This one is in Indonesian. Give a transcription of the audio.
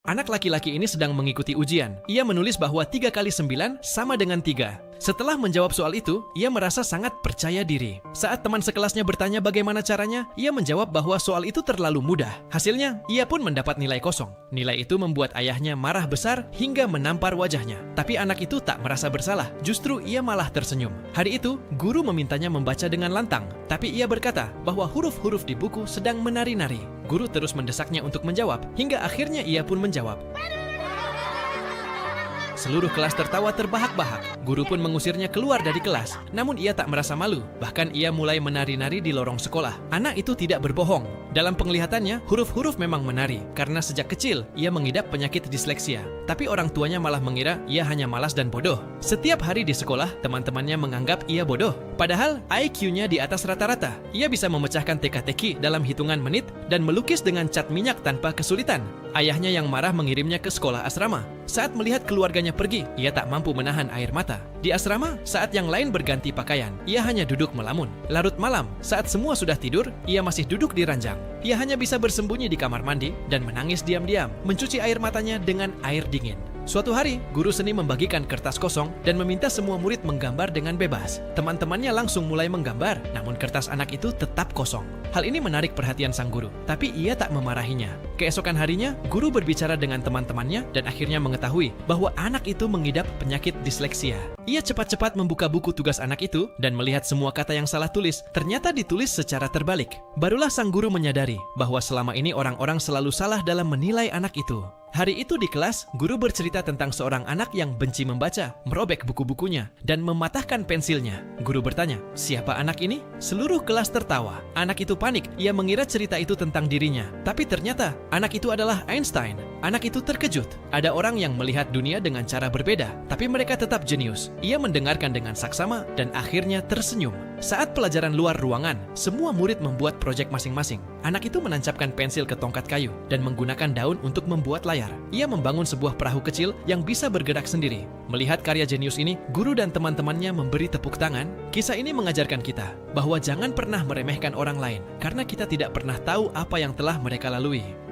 Anak laki-laki ini sedang mengikuti ujian. Ia menulis bahwa 3 kali 9 sama dengan 3. Setelah menjawab soal itu, ia merasa sangat percaya diri. Saat teman sekelasnya bertanya bagaimana caranya, ia menjawab bahwa soal itu terlalu mudah. Hasilnya, ia pun mendapat nilai kosong. Nilai itu membuat ayahnya marah besar hingga menampar wajahnya. Tapi anak itu tak merasa bersalah, justru ia malah tersenyum. Hari itu, guru memintanya membaca dengan lantang, tapi ia berkata bahwa huruf-huruf di buku sedang menari-nari. Guru terus mendesaknya untuk menjawab, hingga akhirnya ia pun menjawab. Seluruh kelas tertawa terbahak-bahak. Guru pun mengusirnya keluar dari kelas. Namun ia tak merasa malu. Bahkan ia mulai menari-nari di lorong sekolah. Anak itu tidak berbohong. Dalam penglihatannya, huruf-huruf memang menari. Karena sejak kecil, ia mengidap penyakit disleksia. Tapi orang tuanya malah mengira ia hanya malas dan bodoh. Setiap hari di sekolah, teman-temannya menganggap ia bodoh. Padahal IQ-nya di atas rata-rata. Ia bisa memecahkan teka-teki dalam hitungan menit dan melukis dengan cat minyak tanpa kesulitan. Ayahnya yang marah mengirimnya ke sekolah asrama. Saat melihat keluarganya pergi, ia tak mampu menahan air mata. Di asrama, saat yang lain berganti pakaian, ia hanya duduk melamun. Larut malam, saat semua sudah tidur, ia masih duduk di ranjang. Ia hanya bisa bersembunyi di kamar mandi dan menangis diam-diam, mencuci air matanya dengan air dingin. Suatu hari, guru seni membagikan kertas kosong dan meminta semua murid menggambar dengan bebas. Teman-temannya langsung mulai menggambar, namun kertas anak itu tetap kosong. Hal ini menarik perhatian sang guru, tapi ia tak memarahinya. Keesokan harinya, guru berbicara dengan teman-temannya dan akhirnya mengetahui bahwa anak itu mengidap penyakit disleksia. Ia cepat-cepat membuka buku tugas anak itu dan melihat semua kata yang salah tulis ternyata ditulis secara terbalik. Barulah sang guru menyadari bahwa selama ini orang-orang selalu salah dalam menilai anak itu. Hari itu di kelas, guru bercerita tentang seorang anak yang benci membaca, merobek buku-bukunya, dan mematahkan pensilnya. Guru bertanya, siapa anak ini? Seluruh kelas tertawa. Anak itu panik, ia mengira cerita itu tentang dirinya. Tapi ternyata, anak itu adalah Einstein. Anak itu terkejut. Ada orang yang melihat dunia dengan cara berbeda, tapi mereka tetap jenius. Ia mendengarkan dengan saksama dan akhirnya tersenyum. Saat pelajaran luar ruangan, semua murid membuat proyek masing-masing. Anak itu menancapkan pensil ke tongkat kayu dan menggunakan daun untuk membuat layar. Ia membangun sebuah perahu kecil yang bisa bergerak sendiri. Melihat karya jenius ini, guru dan teman-temannya memberi tepuk tangan. Kisah ini mengajarkan kita bahwa jangan pernah meremehkan orang lain, karena kita tidak pernah tahu apa yang telah mereka lalui.